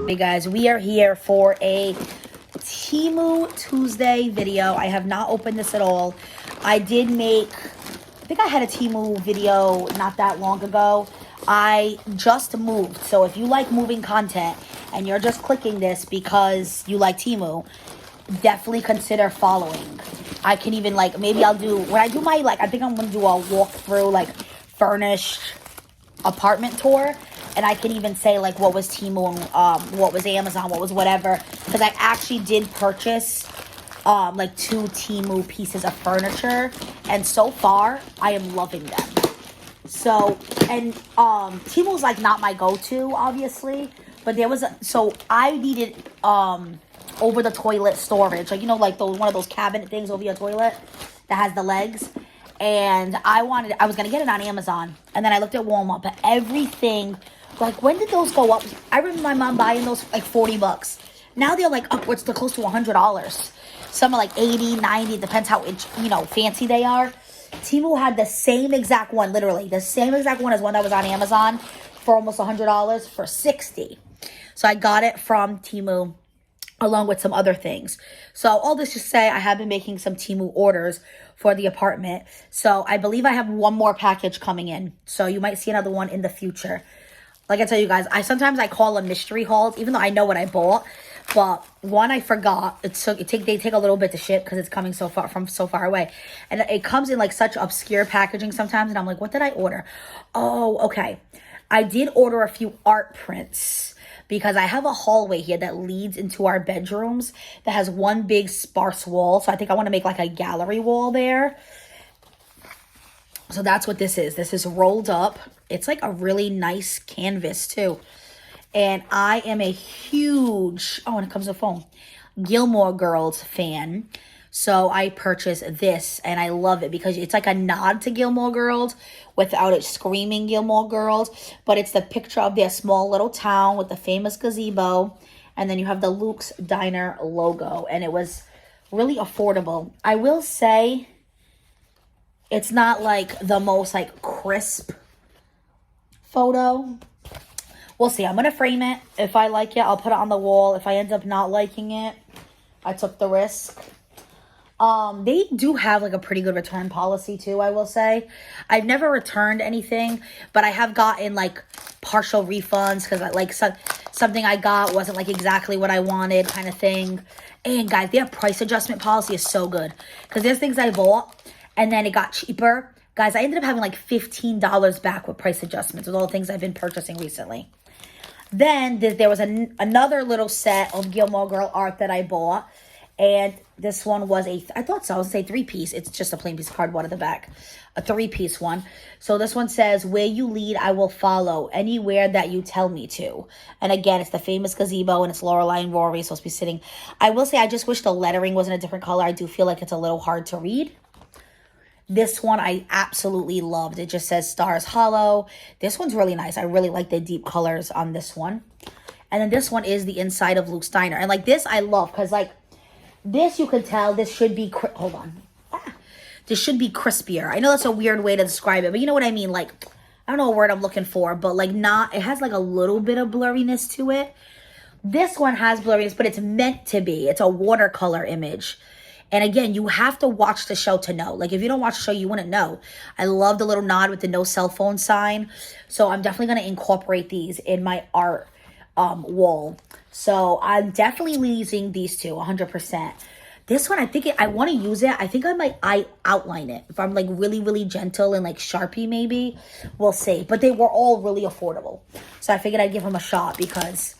Hey guys, we are here for a Temu Tuesday video. I have not opened this at all. I think I had a Temu video not that long ago. I just moved, so if you like moving content and you're just clicking this because you like Temu, definitely consider following. I can even maybe I'll do, when I do my I think I'm gonna do a walkthrough furnished apartment tour, and I can even say what was Temu and what was Amazon, what was whatever, because I actually did purchase 2 Temu pieces of furniture, and so far I am loving them. So, and Temu's not my go-to, obviously, but there was I needed over the toilet storage, one of those cabinet things over your toilet that has the legs. And I was going to get it on Amazon. And then I looked at Walmart. But everything, when did those go up? I remember my mom buying those for $40. Now they're upwards to close to $100. Some are 80, 90. It depends how, fancy they are. Temu had the same exact one, literally. The same exact one as one that was on Amazon for almost $100 for $60. So I got it from Temu, along with some other things. So all this to say, I have been making some Temu orders for the apartment. So I believe I have one more package coming in. So you might see another one in the future. Like I tell you guys, sometimes I call them mystery hauls, even though I know what I bought. But one I forgot. They take a little bit to ship because it's coming so far away. And it comes in such obscure packaging sometimes. And I'm like, what did I order? Oh, okay. I did order a few art prints, because I have a hallway here that leads into our bedrooms that has one big sparse wall. So I think I want to make a gallery wall there. So that's what this is. This is rolled up. It's a really nice canvas too. And I am a huge, when it comes to foam, Gilmore Girls fan. So I purchased this, and I love it because it's a nod to Gilmore Girls without it screaming Gilmore Girls. But it's the picture of their small little town with the famous gazebo. And then you have the Luke's Diner logo. And it was really affordable. I will say it's not the most crisp photo. We'll see. I'm going to frame it. If I like it, I'll put it on the wall. If I end up not liking it, I took the risk. They do have a pretty good return policy too, I will say. I've never returned anything, but I have gotten partial refunds because something I got wasn't exactly what I wanted, kind of thing. And guys, their price adjustment policy is so good, because there's things I bought and then it got cheaper. Guys, I ended up having $15 back with price adjustments with all the things I've been purchasing recently. Then there was another little set of Gilmore Girl art that I bought. And this one was I thought so, I was going to say 3-piece. It's just a plain piece of cardboard at the back. A 3-piece one. So this one says, where you lead, I will follow. Anywhere that you tell me to. And again, it's the famous gazebo, and it's Lorelai and Rory supposed to be sitting. I will say, I just wish the lettering was in a different color. I do feel like it's a little hard to read. This one I absolutely loved. It just says Stars Hollow. This one's really nice. I really like the deep colors on this one. And then this one is the inside of Luke's Diner. And this I love, because this, you could tell, this should be, hold on. This should be crispier. I know that's a weird way to describe it, but you know what I mean? I don't know what word I'm looking for, but it has a little bit of blurriness to it. This one has blurriness, but it's meant to be. It's a watercolor image. And again, you have to watch the show to know. If you don't watch the show, you wouldn't know. I love the little nod with the no cell phone sign. So I'm definitely going to incorporate these in my art wall. So I'm definitely using these two 100%. This one, I want to use it. I think I might outline it if I'm really, really gentle and Sharpie maybe. We'll see. But they were all really affordable. So I figured I'd give them a shot, because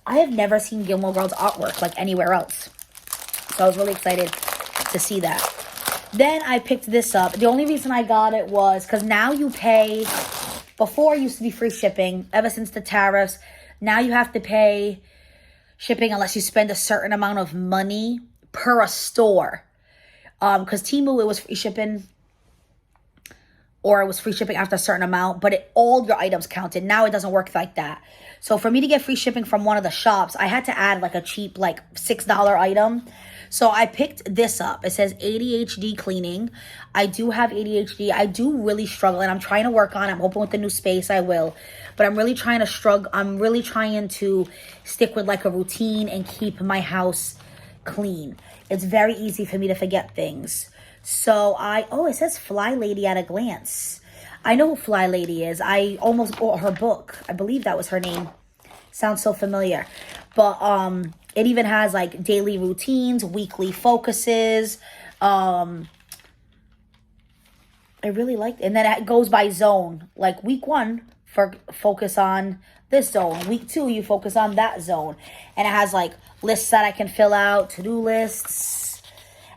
I have never seen Gilmore Girls artwork anywhere else. So I was really excited to see that. Then I picked this up. The only reason I got it was because now you pay, before it used to be free shipping, ever since the tariffs, now you have to pay shipping unless you spend a certain amount of money per a store. Because Temu, it was free shipping, or it was free shipping after a certain amount, but all your items counted. Now it doesn't work like that. So for me to get free shipping from one of the shops, I had to add a cheap $6 item. So I picked this up. It says ADHD cleaning. I do have ADHD. I do really struggle, and I'm trying to work on it. I'm hoping with the new space I will. But I'm really trying to struggle. I'm really trying to stick with like a routine and keep my house clean. It's very easy for me to forget things. So it says Fly Lady at a Glance. I know who Fly Lady is. I almost bought her book. I believe that was her name. Sounds so familiar. But it even has like daily routines, weekly focuses. I really liked it. And then it goes by zone. Like week 1, focus on this zone. Week 2, you focus on that zone. And it has like lists that I can fill out, to-do lists.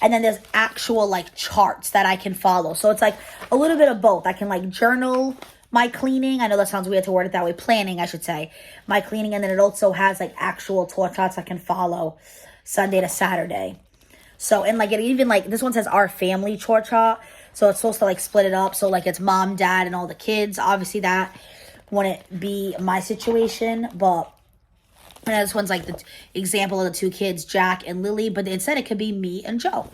And then there's actual like charts that I can follow. So it's like a little bit of both. I can like journal my cleaning. I know that sounds weird to word it that way. Planning, I should say. My cleaning. And then it also has like actual tour charts I can follow Sunday to Saturday. So, and like it even like, this one says our family chore chart. So it's supposed to like split it up. So like it's mom, dad, and all the kids. Obviously that wouldn't be my situation. But and this one's like the example of the 2 kids, Jack and Lily. But instead it could be me and Joe.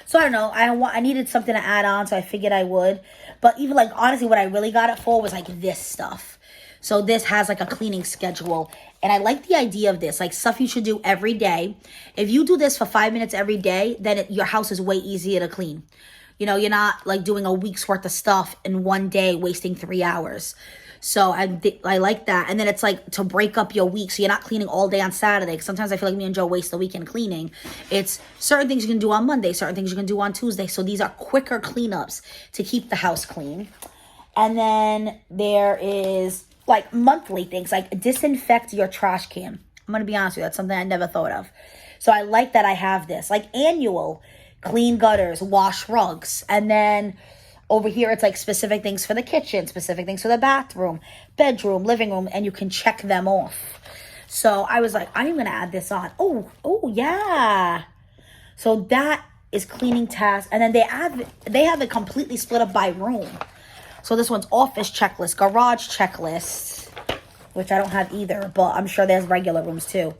So I don't know. I needed something to add on, so I figured I would. But even like honestly, what I really got it for was like this stuff. So this has like a cleaning schedule. And I like the idea of this, like stuff you should do every day. If you do this for 5 minutes every day, then your house is way easier to clean. You know, you're not like doing a week's worth of stuff in one day, wasting 3 hours. So I like that. And then it's like to break up your week. So you're not cleaning all day on Saturday. Because sometimes I feel like me and Joe waste the weekend cleaning. It's certain things you can do on Monday, certain things you can do on Tuesday. So these are quicker cleanups to keep the house clean. And then there is like monthly things, like disinfect your trash can. I'm going to be honest with you. That's something I never thought of. So I like that I have this. Like annual, clean gutters, wash rugs. And then over here, it's like specific things for the kitchen, specific things for the bathroom, bedroom, living room, and you can check them off. So I was like, I'm going to add this on. Oh, yeah. So that is cleaning tasks. And then they have it completely split up by room. So this one's office checklist, garage checklist, which I don't have either, but I'm sure there's regular rooms too.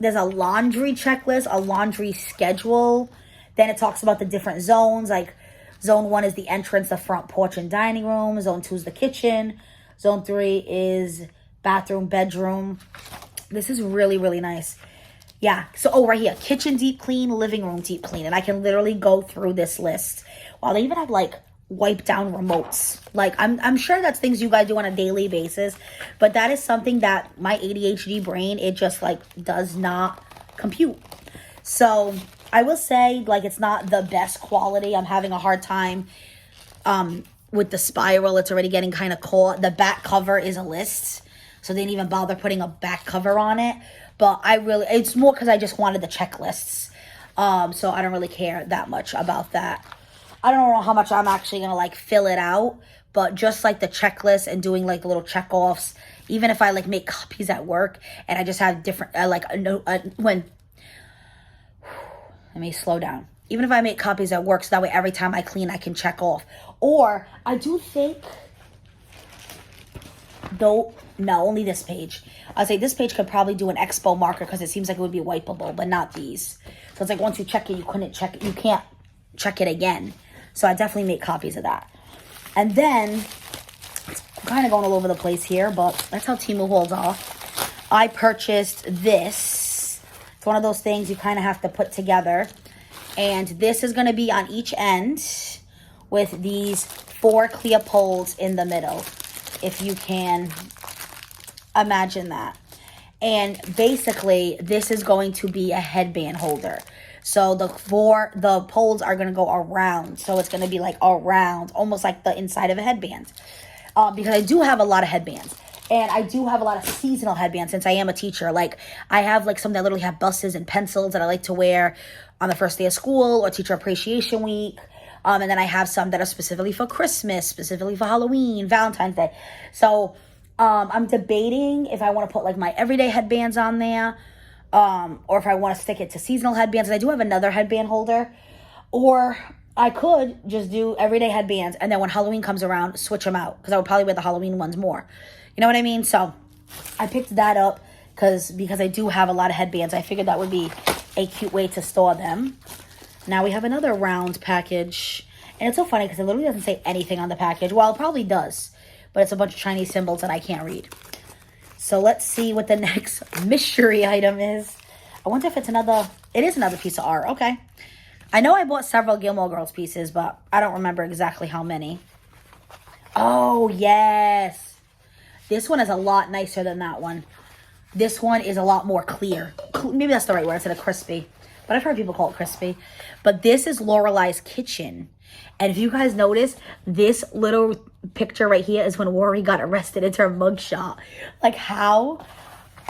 There's a laundry checklist, a laundry schedule. Then it talks about the different zones, like Zone 1 is the entrance, the front porch and dining room. Zone 2 is the kitchen. Zone 3 is bathroom, bedroom. This is really, really nice. Yeah. So, right here. Kitchen deep clean, living room deep clean. And I can literally go through this list. Wow, they even have like wipe down remotes. Like I'm sure that's things you guys do on a daily basis. But that is something that my ADHD brain, it just like does not compute. So I will say, like, it's not the best quality. I'm having a hard time with the spiral. It's already getting kind of caught. The back cover is a list, so they didn't even bother putting a back cover on it. But it's more because I just wanted the checklists. So I don't really care that much about that. I don't know how much I'm actually going to, like, fill it out. But just, like, the checklist and doing, like, little check-offs. Even if I, like, make copies at work and I just have different, let me slow down. Even if I make copies at work, so that way every time I clean, I can check off. Or I do think, though, no, only this page. I'll say this page could probably do an expo marker because it seems like it would be wipeable, but not these. So it's like once you check it, you can't check it again. So I definitely make copies of that. And then, I'm kind of going all over the place here, but that's how Temu hauls off. I purchased this. It's one of those things you kind of have to put together. And this is going to be on each end with these 4 clear poles in the middle, if you can imagine that. And basically, this is going to be a headband holder. So the poles are going to go around. So it's going to be like around, almost like the inside of a headband. Because I do have a lot of headbands. And I do have a lot of seasonal headbands since I am a teacher. Like, I have, like, some that literally have buses and pencils that I like to wear on the first day of school or Teacher Appreciation Week. And then I have some that are specifically for Christmas, specifically for Halloween, Valentine's Day. So, I'm debating if I want to put, like, my everyday headbands on there. Or if I want to stick it to seasonal headbands. And I do have another headband holder. Or I could just do everyday headbands. And then when Halloween comes around, switch them out. Because I would probably wear the Halloween ones more. You know what I mean? So I picked that up because I do have a lot of headbands. I figured that would be a cute way to store them. Now we have another round package. And it's so funny because it literally doesn't say anything on the package. Well, it probably does. But it's a bunch of Chinese symbols that I can't read. So let's see what the next mystery item is. I wonder if it's another... It is another piece of art. Okay. I know I bought several Gilmore Girls pieces, but I don't remember exactly how many. Oh, yes. This one is a lot nicer than that one. This one is a lot more clear. Maybe that's the right word instead of crispy. But I've heard people call it crispy. But this is Lorelai's kitchen. And if you guys notice, this little picture right here is when Rory got arrested. It's her mugshot. Like, how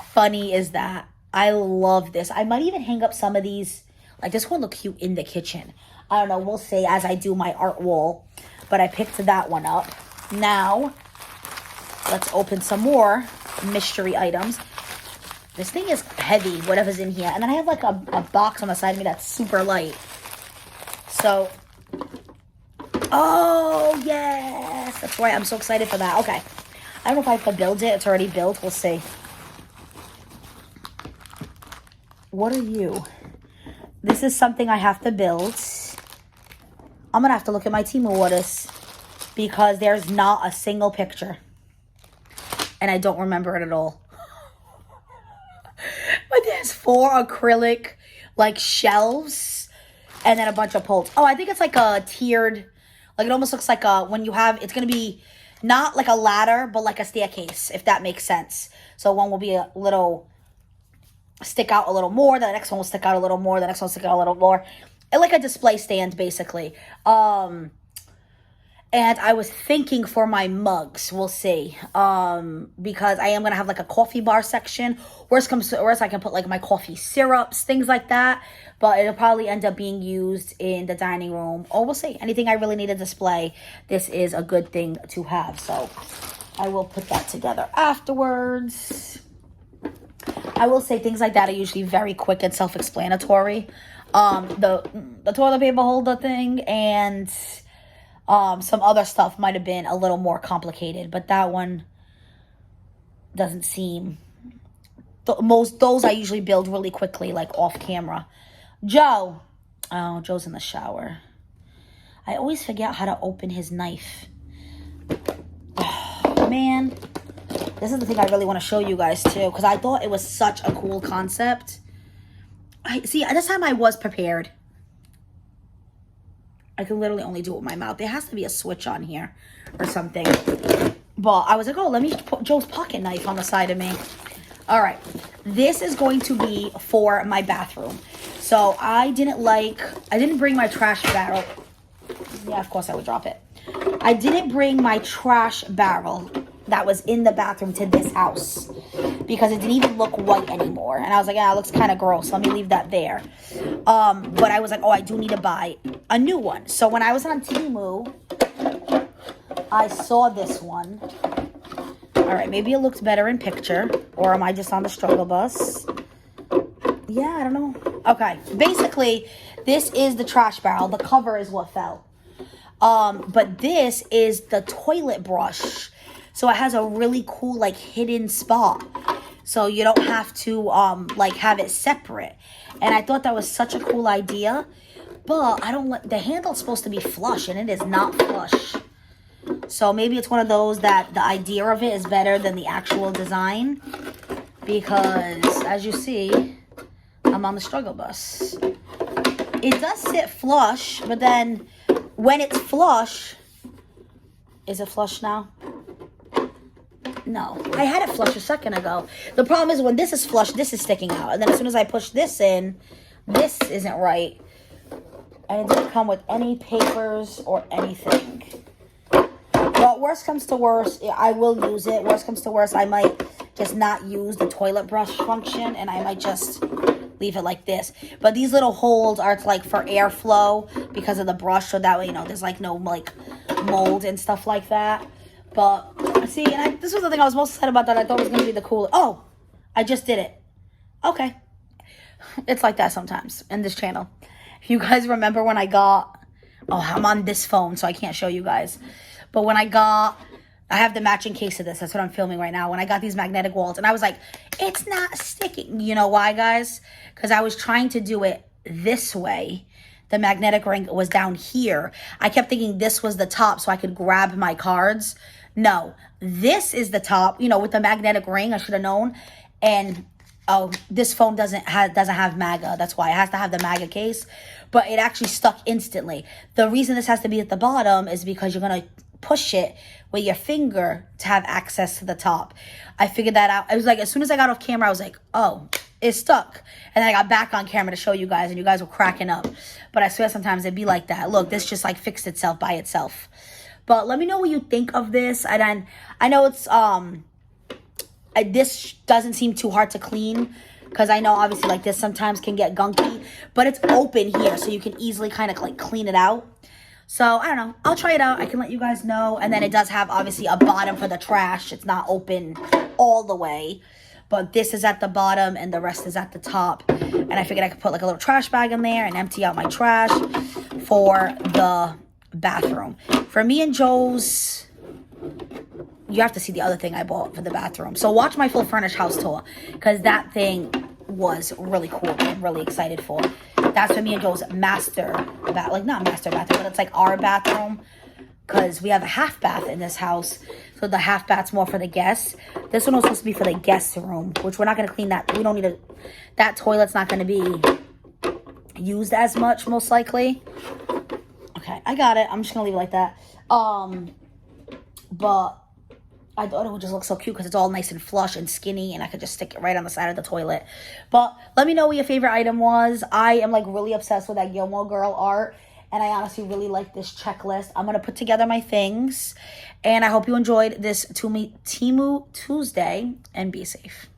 funny is that? I love this. I might even hang up some of these. Like, this one look cute in the kitchen. I don't know. We'll see as I do my art wall. But I picked that one up. Now, let's open some more mystery items. This thing is heavy, whatever's in here. And then I have like a box on the side of me that's super light. So, oh, yes. That's right. I'm so excited for that. Okay. I don't know if I have to build it. It's already built. We'll see. What are you? This is something I have to build. I'm going to have to look at my Temu orders because there's not a single picture. And I don't remember it at all. But there's 4 acrylic, like, shelves and then a bunch of poles. Oh, I think it's like a tiered, like, it almost looks like a, when you have, it's going to be not like a ladder, but like a staircase, if that makes sense. So one will be a little, stick out a little more, the next one will stick out a little more, the next one will stick out a little more. And like a display stand, basically. And I was thinking for my mugs, we'll see. Because I am going to have like a coffee bar section. Worst comes to worst, I can put like my coffee syrups, things like that. But it'll probably end up being used in the dining room. Or we'll see. Anything I really need to display, this is a good thing to have. So I will put that together afterwards. I will say things like that are usually very quick and self-explanatory. The toilet paper holder thing and... some other stuff might have been a little more complicated, but that one doesn't seem... Those I usually build really quickly, like off camera. Joe. Oh, Joe's in the shower. I always forget how to open his knife. Oh, man. This is the thing I really want to show you guys too, because I thought it was such a cool concept. See, this time I was prepared. I can literally only do it with my mouth. There has to be a switch on here or something. But I was like, oh, let me put Joe's pocket knife on the side of me. All right. This is going to be for my bathroom. So I didn't bring my trash barrel. Yeah, of course I would drop it. I didn't bring my trash barrel that was in the bathroom to this house because it didn't even look white anymore. And I was like, yeah, it looks kind of gross. Let me leave that there. But I was like, oh, I do need to buy a new one. So when I was on Temu, I saw this one. All right, maybe it looked better in picture. Or am I just on the struggle bus? Yeah, I don't know. Okay, basically, this is the trash barrel. The cover is what fell. But this is the toilet brush. So it has a really cool, like, hidden spot. So you don't have to, like, have it separate. And I thought that was such a cool idea. But the handle's supposed to be flush, and it is not flush. So maybe it's one of those that the idea of it is better than the actual design. Because, as you see, I'm on the struggle bus. It does sit flush, but then when it's flush... Is it flush now? No, I had it flush a second ago. The problem is when this is flush, this is sticking out. And then as soon as I push this in, this isn't right. And it didn't come with any papers or anything. But worst comes to worst, I will use it. Worst comes to worst, I might just not use the toilet brush function. And I might just leave it like this. But these little holes are like for airflow because of the brush. So that way, there's like no like mold and stuff like that. But, see, and this was the thing I was most excited about that I thought was going to be the coolest. Oh, I just did it. Okay. It's like that sometimes in this channel. If you guys remember when I got... Oh, I'm on this phone, so I can't show you guys. But when I got I have the matching case of this. That's what I'm filming right now. When I got these magnetic walls, and I was like, it's not sticking. You know why, guys? Because I was trying to do it this way. The magnetic ring was down here. I kept thinking this was the top so I could grab my cards. No, this is the top, you know, with the magnetic ring. I should have known. And oh, this phone doesn't have MAGA. That's why it has to have the MAGA case. But it actually stuck instantly. The reason this has to be at the bottom is because you're going to push it with your finger to have access to the top. I figured that out. I was like, as soon as I got off camera, I was like, oh, it's stuck. And then I got back on camera to show you guys, and you guys were cracking up. But I swear sometimes it'd be like that. Look, this just like fixed itself by itself. But let me know what you think of this. And then I know it's this doesn't seem too hard to clean, because I know obviously like this sometimes can get gunky, but it's open here, so you can easily kind of like clean it out. So I don't know, I'll try it out. I can let you guys know. And then it does have obviously a bottom for the trash. It's not open all the way, but this is at the bottom and the rest is at the top. And I figured I could put like a little trash bag in there and empty out my trash for the bathroom. For me and Joe's, you have to see the other thing I bought for the bathroom. So watch my full furnished house tour, because that thing was really cool. I'm really excited for. That's for me and Joe's master bath, like not master bathroom, but it's like our bathroom, because we have a half bath in this house. So the half bath's more for the guests. This one was supposed to be for the guest room, which we're not going to clean that. We don't need that toilet's not going to be used as much, most likely. Okay, I got it. I'm just going to leave it like that. But I thought it would just look so cute because it's all nice and flush and skinny, and I could just stick it right on the side of the toilet. But let me know what your favorite item was. I am like really obsessed with that Gilmore Girl art, and I honestly really like this checklist. I'm going to put together my things, and I hope you enjoyed this Temu Tuesday, and be safe.